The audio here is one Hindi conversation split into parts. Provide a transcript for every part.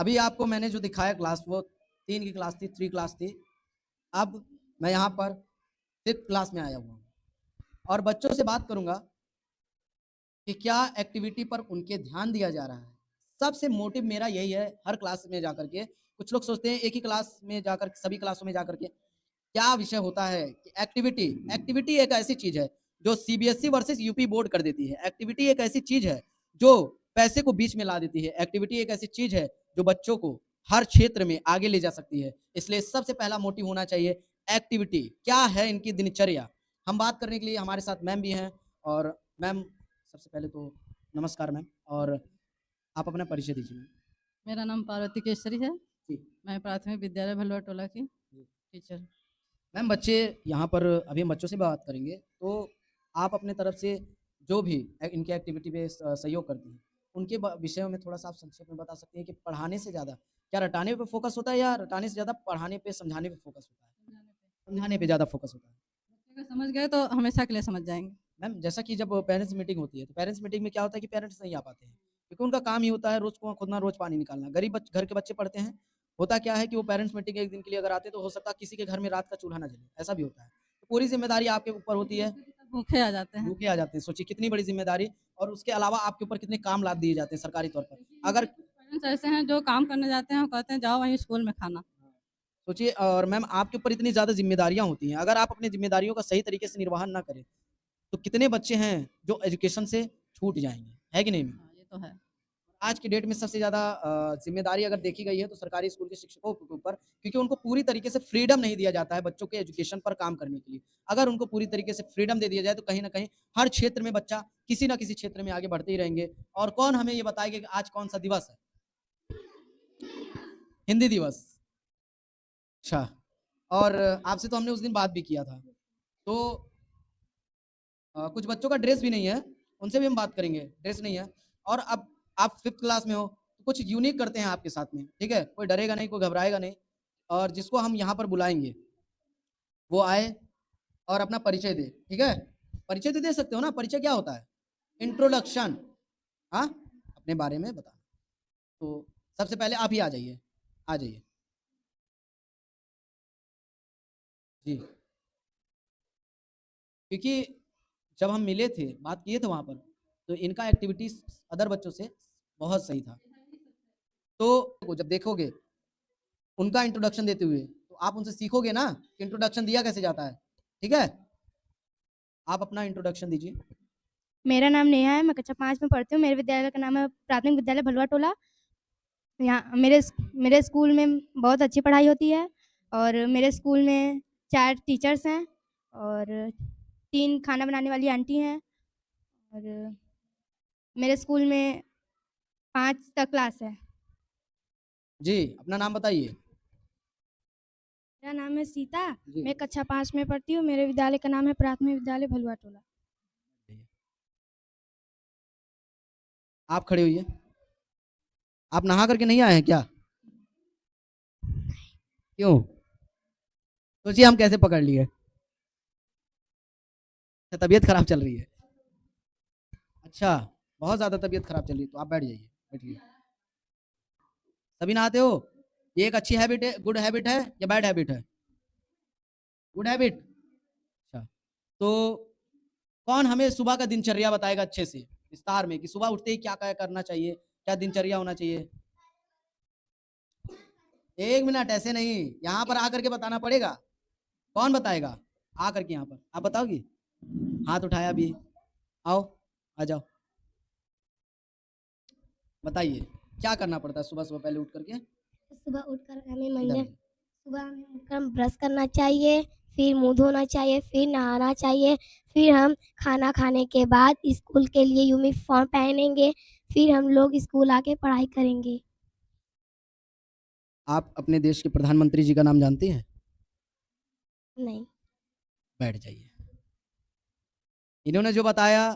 अभी आपको मैंने जो दिखाया क्लास, वो 3 की क्लास थी, 3 क्लास थी। अब मैं यहाँ पर 5th क्लास में आया हुआ हूँ और बच्चों से बात करूंगा कि क्या एक्टिविटी पर उनके ध्यान दिया जा रहा है। सबसे मोटिव मेरा यही है, हर क्लास में जाकर के। कुछ लोग सोचते हैं एक ही क्लास में जाकर, सभी क्लासों में जाकर के क्या विषय होता है कि एक्टिविटी। एक्टिविटी एक ऐसी चीज है जो सीबीएसई वर्सेस यूपी बोर्ड कर देती है। एक्टिविटी एक ऐसी चीज है जो पैसे को बीच में ला देती है। एक्टिविटी एक ऐसी चीज है जो बच्चों को हर क्षेत्र में आगे ले जा सकती है। इसलिए सबसे पहला मोटिव होना चाहिए एक्टिविटी। क्या है इनकी दिनचर्या। हम बात करने के लिए हमारे साथ मैम भी हैं। और मैम, सबसे पहले तो नमस्कार मैम, और आप अपना परिचय दीजिए मैम। मेरा नाम पार्वती केसरी है। जी मैं प्राथमिक विद्यालय भलुआ टोला की जी। टीचर। मैम, बच्चे यहाँ पर, अभी हम बच्चों से बात करेंगे, तो आप अपने तरफ से जो भी इनके एक्टिविटी में सहयोग करती हैं, उनके विषयों में थोड़ा सा आप संक्षेप में बता सकते हैं कि पढ़ाने से ज़्यादा क्या रटाने पे फोकस होता है, या रटाने से ज़्यादा पढ़ाने पे, समझाने पे फोकस होता है? समझाने पे ज़्यादा फोकस होता है। बच्चे को समझ गए तो हमेशा के लिए समझ जाएंगे। मैम, जैसा कि जब पेरेंट्स मीटिंग होती है, तो पेरेंट्स मीटिंग में क्या होता है कि पेरेंट्स नहीं आ पाते हैं, क्योंकि उनका काम ही होता है रोज को खुद ना रोज पानी निकालना। गरीब घर के बच्चे पढ़ते हैं। होता क्या है कि वो पेरेंट्स मीटिंग एक दिन के लिए अगर आते, तो हो सकता है किसी के घर में रात का चूल्हा ना जले, ऐसा भी होता है। तो पूरी जिम्मेदारी आपके ऊपर होती है। भूखे आ जाते हैं। भूखे आ जाते हैं, सोचिए कितनी बड़ी जिम्मेदारी। और उसके अलावा आपके ऊपर कितने काम लाद दिए जाते हैं सरकारी तौर पर। अगर पेरेंट्स ऐसे हैं जो काम करने जाते हैं और कहते हैं जाओ वहीं स्कूल में खाना। सोचिए, और मैम आपके ऊपर इतनी ज्यादा जिम्मेदारियां होती हैं, अगर आप अपनी जिम्मेदारियों का सही तरीके से निर्वहन ना करें, तो कितने बच्चे हैं जो एजुकेशन से छूट जाएंगे, है कि नहीं मैम? हाँ, ये तो है। आज की डेट में सबसे ज़्यादा जिम्मेदारी अगर देखी गई है तो सरकारी स्कूल के शिक्षकों के ऊपर, क्योंकि उनको पूरी तरीके से फ्रीडम नहीं दिया जाता है बच्चों के एजुकेशन पर काम करने के लिए। अगर उनको पूरी तरीके से फ्रीडम दे दिया जाए, तो कहीं ना कहीं हर क्षेत्र में बच्चा किसी ना किसी क्षेत्र में आगे बढ़ते ही रहेंगे। और कौन हमें ये बताएगा कि आज कौन सा दिवस है? हिंदी दिवस। अच्छा। और आपसे तो हमने उस दिन बात भी किया था। तो कुछ बच्चों का ड्रेस भी नहीं है, उनसे भी हम बात करेंगे। ड्रेस नहीं है, और अब आप 5th क्लास में हो, तो कुछ यूनिक करते हैं आपके साथ में, ठीक है? कोई डरेगा नहीं, कोई घबराएगा नहीं। और जिसको हम यहाँ पर बुलाएंगे, वो आए और अपना परिचय दे, ठीक है? परिचय तो दे सकते हो ना? परिचय क्या होता है? इंट्रोडक्शन। हाँ, अपने बारे में बता। तो सबसे पहले आप ही आ जाइए, आ जाइए जी। क्योंकि जब हम मिले थे, बात किए थे वहाँ पर, तो इनका एक्टिविटीज अदर बच्चों से बहुत सही था। तो जब देखोगे उनका इंट्रोडक्शन देते हुए, तो आप उनसे सीखोगे ना कि इंट्रोडक्शन दिया कैसे जाता है। ठीक है, आप अपना इंट्रोडक्शन दीजिए। मेरा नाम नेहा है। मैं कक्षा 5 में पढ़ती हूँ। मेरे विद्यालय का नाम है प्राथमिक विद्यालय भलुआ टोला। यहाँ मेरे स्कूल में बहुत अच्छी पढ़ाई होती है और मेरे स्कूल में 4 टीचर्स हैं और 3 खाना बनाने वाली आंटी हैं और मेरे स्कूल में 5 तक क्लास है। जी, अपना नाम बताइए। मेरा नाम है सीता। जी, मैं कक्षा 5 में पढ़ती हूँ। मेरे विद्यालय का नाम है प्राथमिक विद्यालय भलुआ टोला। आप खड़े होइए। आप नहा करके नहीं आए हैं क्या? क्यों? सोचिए हम कैसे पकड़ लिए। तबीयत खराब चल रही है? अच्छा, बहुत ज्यादा तबीयत खराब चल रही है, तो आप बैठ जाइए, बैठिए। सभी नहाते हो? ये एक अच्छी हैबिट है, गुड हैबिट है या बैड हैबिट है? Good habit. अच्छा, तो कौन हमें सुबह का दिनचर्या बताएगा अच्छे से, विस्तार में, कि सुबह उठते ही क्या क्या करना चाहिए, क्या दिनचर्या होना चाहिए? 1 मिनट, ऐसे नहीं, यहाँ पर आकर के बताना पड़ेगा। कौन बताएगा आकर के? यहाँ पर आप बताओगी? हाथ उठाया अभी, आओ, आ जाओ, बताइए क्या करना पड़ता है सुबह सुबह पहले उठ करके? सुबह उठकर हमें इधर मंजन आइए। सुबह हमें उठकर ब्रश करना चाहिए, फिर मुंह धोना चाहिए, फिर नहाना चाहिए, फिर हम खाना खाने के बाद स्कूल के लिए यूनिफॉर्म पहनेंगे, फिर हम लोग स्कूल आके पढ़ाई करेंगे। आप अपने देश के प्रधानमंत्री जी का नाम जानते हैं? नहीं। बैठ जाइए। इन्होंने जो बताया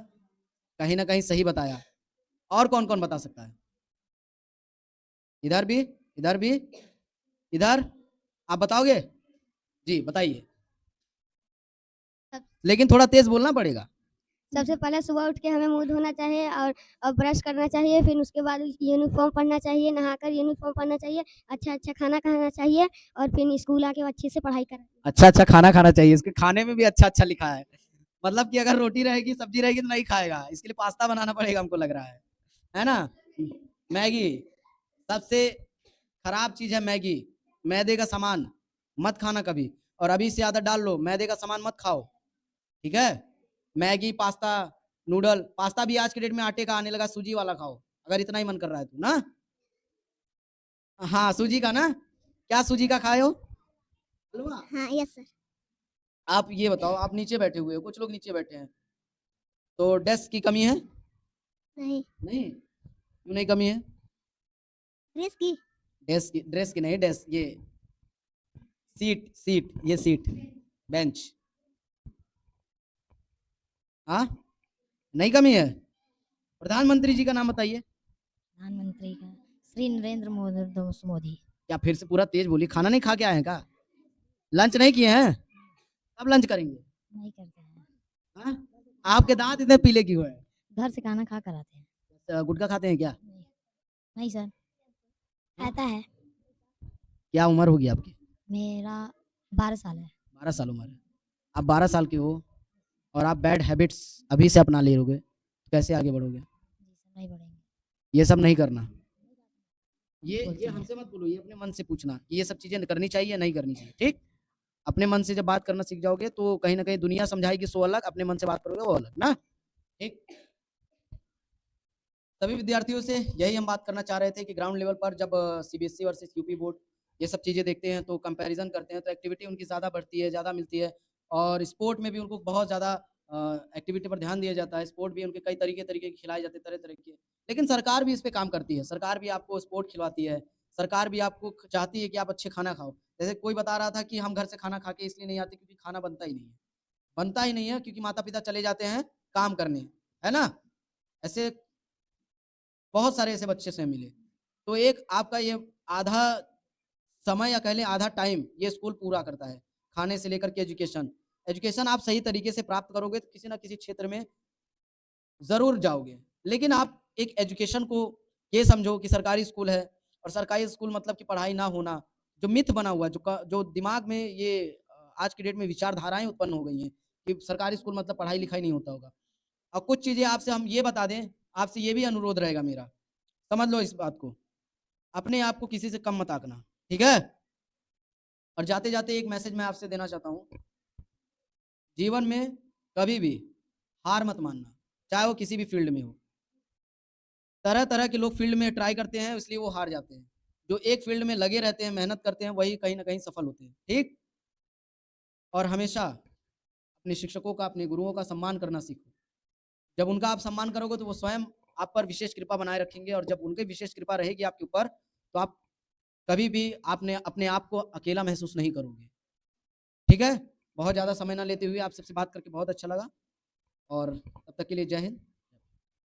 कहीं ना कहीं सही बताया। और कौन कौन बता सकता है? इधर भी, इधर भी, इधर। आप बताओगे? जी बताइए, सब लेकिन थोड़ा तेज बोलना पड़ेगा। सबसे पहले सुबह उठ के हमें मुँह धोना चाहिए और ब्रश करना चाहिए, फिर उसके बाद यूनिफ़ॉर्म पहनना चाहिए, नहाकर यूनिफ़ॉर्म पहनना चाहिए, अच्छा-अच्छा खाना खाना चाहिए और फिर स्कूल आके अच्छे से पढ़ाई करना। अच्छा खाना खाना चाहिए, इसके खाने में भी अच्छा लिखा है, मतलब कि अगर रोटी रहेगी सब्जी रहेगी तो नहीं खाएगा, इसके लिए पास्ता बनाना पड़ेगा हमको लग रहा है ना। मैगी सबसे खराब चीज है, मैगी मैदे का सामान मत खाना कभी, और अभी से आदत डाल लो, मैदे का सामान मत खाओ, ठीक है। मैगी, पास्ता, नूडल, पास्ता भी आज के डेट में आटे का आने लगा, सूजी वाला खाओ अगर इतना ही मन कर रहा है तो ना। हाँ सूजी का ना, क्या सूजी का खाए हो? हलवा। हाँ, यस सर। आप ये बताओ, आप नीचे बैठे हुए हो, कुछ लोग नीचे बैठे हैं, तो डेस्क की कमी है? नहीं, नहीं, क्यों नहीं कमी है? ड्रेस की। ड्रेस की नहीं, डेस्क ये सीट ये सीट बेंच, हाँ नहीं कमी है। प्रधानमंत्री जी का नाम बताइए। प्रधानमंत्री का श्री नरेंद्र मोदी। क्या फिर से पूरा तेज बोलिए, खाना नहीं खा के आए हैं का? लंच नहीं किए हैं? कब लंच करेंगे? नहीं करते हैं, हाँ? आपके दांत इतने पीले क्यों है? घर से खाना खा कर आते हैं। गुटखा खाते हैं क्या? नहीं सर, आता है। क्या उम्र होगी आपकी? मेरा 12 साल है। 12 साल उम्र है। आप 12 साल के हो और आप बैड हैबिट्स अभी से अपना ले लोगे, कैसे आगे बढ़ोगे? जी सर, नहीं बढ़ेंगे। ये सब नहीं करना, ये बोलते हैं। हमसे मत बोलो, ये अपने मन से पूछना कि ये सब चीजें करनी चाहिए नहीं करनी चाहिए, ठीक। अपने मन से जब बात करना सीख जाओगे तो कहीं ना कहीं दुनिया समझाएगी सो अलग, अपने मन से बात करोगे वो अलग ना, ठीक। सभी विद्यार्थियों से यही हम बात करना चाह रहे थे कि ग्राउंड लेवल पर जब सीबीएसई वर्सेस यूपी बोर्ड ये सब चीज़ें देखते हैं तो कंपैरिजन करते हैं तो एक्टिविटी उनकी ज़्यादा बढ़ती है, ज़्यादा मिलती है, और स्पोर्ट में भी उनको बहुत ज़्यादा एक्टिविटी पर ध्यान दिया जाता है। स्पोर्ट भी उनके कई तरीके के खिलाए जाते हैं, तरह तरह के। लेकिन सरकार भी इस पे काम करती है, सरकार भी आपको स्पोर्ट खिलवाती है, सरकार भी आपको चाहती है कि आप अच्छे खाना खाओ। जैसे कोई बता रहा था कि हम घर से खाना खा के इसलिए नहीं आते क्योंकि खाना बनता ही नहीं है, बनता ही नहीं है क्योंकि माता पिता चले जाते हैं काम करने, है ना। ऐसे बहुत सारे ऐसे बच्चे से मिले, तो एक आपका ये आधा समय या कह लें आधा टाइम ये स्कूल पूरा करता है, खाने से लेकर के एजुकेशन। एजुकेशन आप सही तरीके से प्राप्त करोगे तो किसी ना किसी क्षेत्र में ज़रूर जाओगे। लेकिन आप एक एजुकेशन को ये समझो कि सरकारी स्कूल है और सरकारी स्कूल मतलब कि पढ़ाई ना होना, जो मिथ बना हुआ है, जो दिमाग में ये आज की डेट में विचारधाराएँ उत्पन्न हो गई हैं कि सरकारी स्कूल मतलब पढ़ाई-लिखाई नहीं होता होगा। और कुछ चीज़ें आपसे हम ये बता दें, आपसे ये भी अनुरोध रहेगा मेरा, समझ लो इस बात को, अपने आप को किसी से कम मत आंकना, ठीक है? और जाते-जाते एक मैसेज मैं आपसे देना चाहता हूँ, जीवन में कभी भी हार मत मानना, चाहे वो किसी भी फील्ड में हो। तरह-तरह के लोग फील्ड में ट्राई करते हैं इसलिए वो हार जाते हैं। जो एक फील्ड में लगे रहते हैं, मेहनत करते हैं, वही कहीं न कहीं सफल होते हैं, ठीक? और हमेशा अपने शिक्षकों का, अपने गुरुओं का सम्मान करना सीखो। जब उनका आप सम्मान करोगे तो वो स्वयं आप पर विशेष कृपा बनाए रखेंगे, और जब उनकी विशेष कृपा रहेगी आपके ऊपर तो आप कभी भी आपने अपने आप को अकेला महसूस नहीं करोगे, ठीक है। बहुत ज़्यादा समय ना लेते हुए आप सबसे बात करके बहुत अच्छा लगा, और तब तक के लिए जय हिंद।